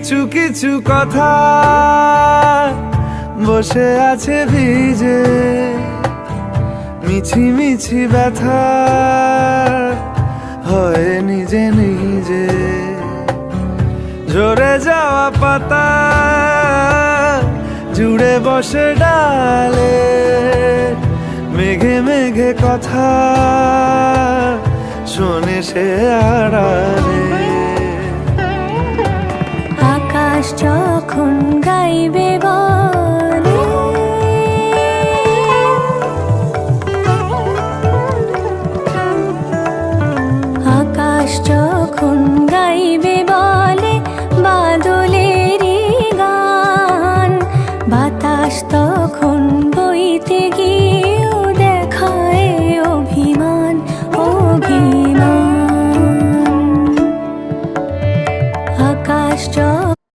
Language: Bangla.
কিছু কিছু কথা বসে আছে ভিজে, মিছি মিছি ব্যথা হয় নিজে নিজে। ঝরে যাওয়া পাতা জুড়ে বসে ডালে, মেঘে মেঘে কথা শোনে সে আড়ালে। আকাশ যখন গাইবে বলে, আকাশ যখন গাইবে বলে বাদলেরই গান, বাতাস তো